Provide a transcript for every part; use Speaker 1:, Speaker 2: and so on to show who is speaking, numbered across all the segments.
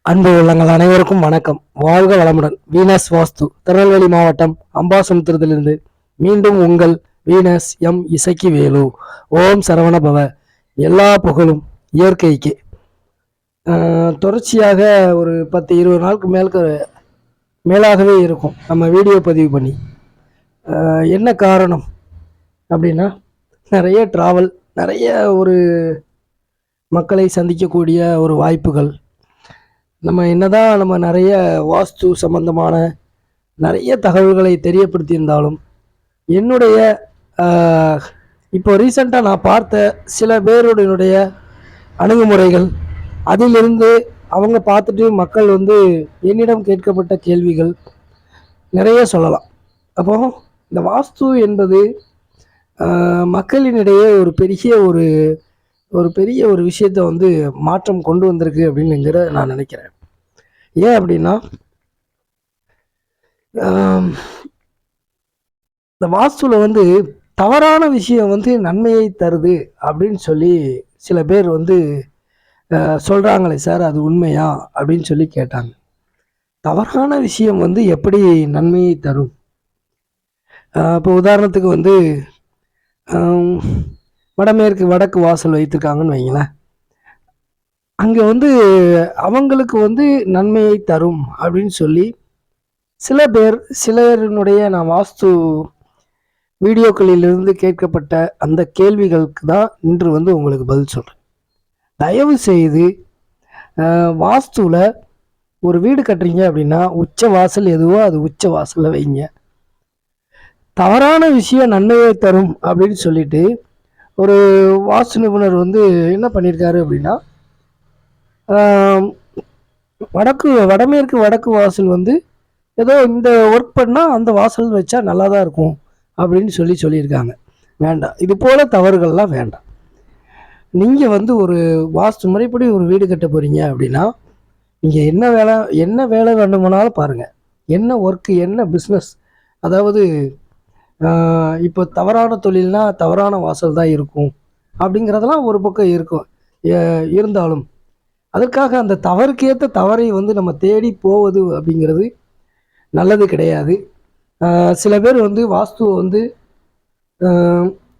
Speaker 1: அன்பு உள்ளங்கள் அனைவருக்கும் வணக்கம். வாழ்க வளமுடன். வீனஸ் வாஸ்து திருநெல்வேலி மாவட்டம் அம்பாசமுத்திரத்திலிருந்து மீண்டும் உங்கள் வீனஸ் எம் இசக்கி வேலு. ஓம் சரவண பவ. எல்லா புகழும் இயற்கைக்கு. தொடர்ச்சியாக ஒரு 10-20 நாளுக்கு மேலாகவே இருக்கும் நம்ம வீடியோ பதிவு பண்ணி. என்ன காரணம் அப்படின்னா, நிறைய டிராவல், நிறைய ஒரு மக்களை சந்திக்கக்கூடிய ஒரு வாய்ப்புகள். நம்ம என்னதான் நம்ம நிறைய வாஸ்து சம்பந்தமான நிறைய தகவல்களை தெரியப்படுத்தியிருந்தாலும், என்னுடைய இப்போ ரீசண்டாக நான் பார்த்த சில பேருடைய அணுகுமுறைகள், அதிலிருந்து அவங்க பார்த்துட்டு மக்கள் என்னிடம் கேட்கப்பட்ட கேள்விகள் நிறைய சொல்லலாம். அப்போ இந்த வாஸ்து என்பது மக்களினிடையே ஒரு பெரிய ஒரு விஷயத்தை மாற்றம் கொண்டு வந்திருக்கு அப்படின்னுங்கிற நான் நினைக்கிறேன். ஏன் அப்படின்னா, இந்த வாஸ்துல தவறான விஷயம் நன்மையை தருது அப்படின்னு சொல்லி சில பேர் சொல்றாங்களே சார், அது உண்மையா அப்படின்னு சொல்லி கேட்டாங்க. தவறான விஷயம் எப்படி நன்மையை தரும்? இப்போ உதாரணத்துக்கு வடக்கு வாசல் வைத்திருக்காங்கன்னு வைங்களேன். அங்கே அவங்களுக்கு நன்மையை தரும் அப்படின்னு சொல்லி சிலருடைய நான் வாஸ்து வீடியோக்களிலிருந்து கேட்கப்பட்ட அந்த கேள்விகளுக்கு தான் இன்று உங்களுக்கு பதில் சொல்கிறேன். தயவு செய்து வாஸ்துவில் ஒரு வீடு கட்டுறீங்க அப்படின்னா, உச்ச வாசல் எதுவோ அது உச்ச வாசலில் வைங்க. தவறான விஷயம் நன்மையை தரும் அப்படின்னு சொல்லிட்டு ஒரு வாஸ்து நிபுணர் என்ன பண்ணியிருக்காரு அப்படின்னா, வடக்கு வாசல் ஏதோ இந்த ஒர்க் பண்ணால் அந்த வாசல் வச்சா நல்லா தான் இருக்கும் அப்படின்னு சொல்லியிருக்காங்க. வேண்டாம், இது போல் தவறுகள்லாம் வேண்டாம். நீங்கள் ஒரு வாஸ்து முறைப்படி ஒரு வீடு கட்ட போகிறீங்க அப்படின்னா, நீங்கள் என்ன வேலை வேண்டுமானாலும் பாருங்கள். என்ன ஒர்க்கு, என்ன பிஸ்னஸ், அதாவது இப்போ தவறான தொழில்னா தவறான வாசல் தான் இருக்கும் அப்படிங்கிறதெல்லாம் ஒரு பக்கம் இருக்கும். இருந்தாலும் அதற்காக அந்த தவறுக்கேற்ற தவறை நம்ம தேடி போவது அப்படிங்கிறது நல்லது கிடையாது. சில பேர் வாஸ்துவை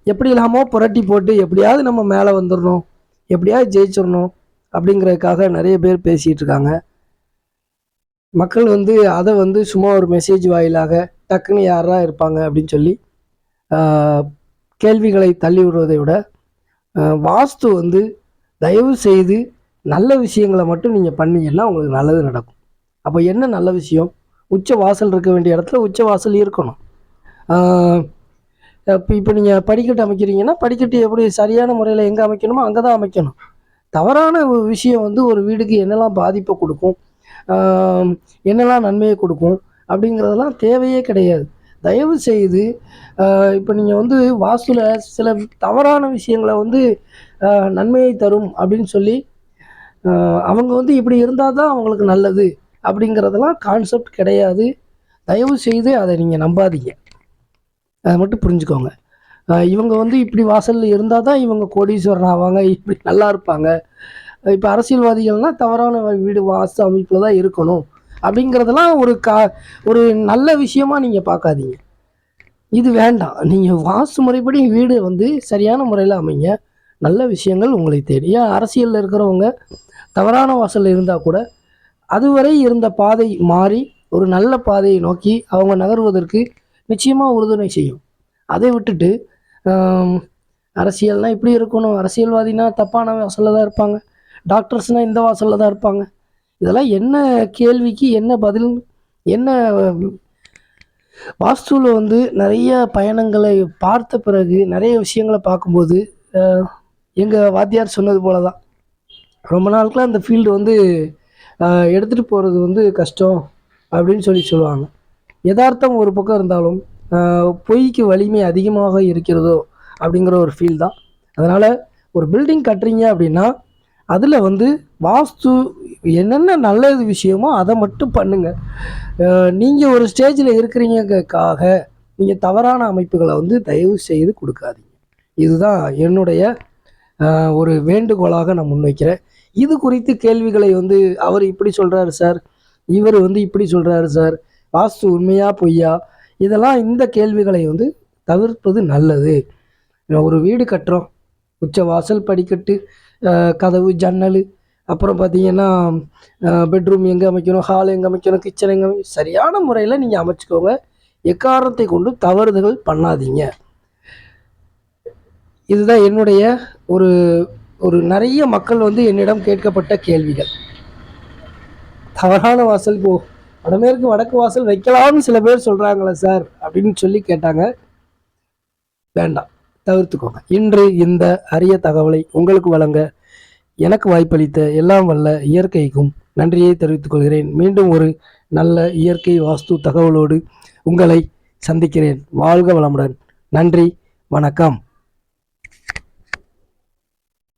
Speaker 1: எப்படி இல்லாமல் புரட்டி போட்டு எப்படியாவது நம்ம மேலே வந்துடணும், எப்படியாவது ஜெயிச்சிடணும் அப்படிங்கிறதுக்காக நிறைய பேர் பேசிகிட்டு இருக்காங்க. மக்கள் அதை சும்மா ஒரு மெசேஜ் வாயிலாக டக்குன்னு யாரா இருப்பாங்க அப்படின்னு சொல்லி கேள்விகளை தள்ளி விடுவதை விட, வாஸ்து தயவு செய்து நல்ல விஷயங்களை மட்டும் நீங்கள் பண்ணீங்கன்னா உங்களுக்கு நல்லது நடக்கும். அப்போ என்ன நல்ல விஷயம்? உச்ச வாசல் இருக்க வேண்டிய இடத்துல உச்ச வாசல் இருக்கணும். இப்போ நீங்கள் படிக்கட்டு அமைக்கிறீங்கன்னா, படிக்கட்டு எப்படி சரியான முறையில் எங்கே அமைக்கணுமோ அங்கே தான் அமைக்கணும். தவறான ஒரு விஷயம் ஒரு வீடுக்கு என்னெல்லாம் பாதிப்பை கொடுக்கும், என்னெல்லாம் நன்மையை கொடுக்கும் அப்படிங்கிறதெல்லாம் தேவையே கிடையாது. தயவு செய்து இப்போ நீங்கள் வாஸ்துல சில தவறான விஷயங்களை நன்மையை தரும் அப்படின்னு சொல்லி அவங்க இப்படி இருந்தால் தான் அவங்களுக்கு நல்லது அப்படிங்கிறதெல்லாம் கான்செப்ட் கிடையாது. தயவு செய்து அதை நீங்கள் நம்பாதீங்க. அதை மட்டும் புரிஞ்சுக்கோங்க. இவங்க இப்படி வாசலில் இருந்தால் தான் இவங்க கோடீஸ்வரன் ஆவாங்க, இப்படி நல்லா இருப்பாங்க. இப்போ அரசியல்வாதிகள்னால் தவறான வீடு வாஸ்து அமைப்பில் தான் இருக்கணும் அப்படிங்கிறதெல்லாம் ஒரு நல்ல விஷயமா நீங்கள் பார்க்காதீங்க. இது வேண்டாம். நீங்கள் வாஸ்து முறைப்படி வீடு சரியான முறையில் அமைங்க. நல்ல விஷயங்கள் உங்களை தேடி. அரசியலில் இருக்கிறவங்க தவறான வாசலில் இருந்தால் கூட அதுவரை இருந்த பாதை மாறி ஒரு நல்ல பாதையை நோக்கி அவங்க நகர்வதற்கு நிச்சயமாக உறுதுணை செய்யும். அதை விட்டுட்டு அரசியல்னால் இப்படி இருக்கணும், அரசியல்வாதினா தப்பான வாசலில் தான் இருப்பாங்க, டாக்டர்ஸ்னால் இந்த வாசலில் தான் இருப்பாங்க, இதெல்லாம் என்ன கேள்விக்கு என்ன பதில்? என்ன வாஸ்துவில் நிறைய பயணங்களை பார்த்த பிறகு நிறைய விஷயங்களை பார்க்கும்போது எங்கள் வாத்தியார் சொன்னது போல தான், ரொம்ப நாளுக்குலாம் அந்த ஃபீல்டு எடுத்துகிட்டு போகிறது கஷ்டம் அப்படின்னு சொல்லுவாங்க. யதார்த்தம் ஒரு பக்கம் இருந்தாலும் பொய்க்கு வலிமை அதிகமாக இருக்கிறதோ அப்படிங்கிற ஒரு ஃபீல் தான். அதனால் ஒரு பில்டிங் கட்டுறீங்க அப்படின்னா அதில் வாஸ்து என்னென்ன நல்லது விஷயமோ அதை மட்டும் பண்ணுங்கள். நீங்கள் ஒரு ஸ்டேஜில் இருக்கிறீங்கக்காக நீங்கள் தவறான அமைப்புகளை தயவு செய்து கொடுக்காதீங்க. இதுதான் என்னுடைய ஒரு வேண்டுகோளாக நான் முன்வைக்கிறேன். இது குறித்து கேள்விகளை வந்து அவர் இப்படி சொல்கிறாரு சார், இவர் வந்து இப்படி சொல்கிறாரு சார், வாஸ்து உண்மையா பொய்யா, இதெல்லாம் இந்த கேள்விகளை வந்து தவிர்ப்பது நல்லது. ஒரு வீடு கட்டுறோம், உச்ச வாசல், படிக்கட்டு, கதவு, ஜன்னல், அப்புறம் பார்த்தீங்கன்னா பெட்ரூம் எங்கே அமைக்கணும், ஹால் எங்கே அமைக்கணும், கிச்சன் எங்கே சரியான முறையில் நீங்கள் அமைச்சுக்கோங்க. எக்காரணத்தை கொண்டு தவறுதல்கள் பண்ணாதீங்க. இதுதான் என்னுடைய ஒரு ஒரு நிறைய மக்கள் வந்து என்னிடம் கேட்கப்பட்ட கேள்விகள். தவறான வாசல் வடமேற்கு வடக்கு வாசல் வைக்கலாம்னு சில பேர் சொல்கிறாங்களே சார் அப்படின்னு சொல்லி கேட்டாங்க. வேண்டாம், தவிர்த்துக்கோங்க. இன்று இந்த அரிய தகவலை உங்களுக்கு வழங்க எனக்கு வாய்ப்பளித்த எல்லாம் வல்ல இயற்கைக்கும் நன்றியை தெரிவித்துக் கொள்கிறேன். மீண்டும் ஒரு நல்ல இயற்கை வாஸ்து தகவலோடு உங்களை சந்திக்கிறேன். வாழ்க வளமுடன். நன்றி, வணக்கம்.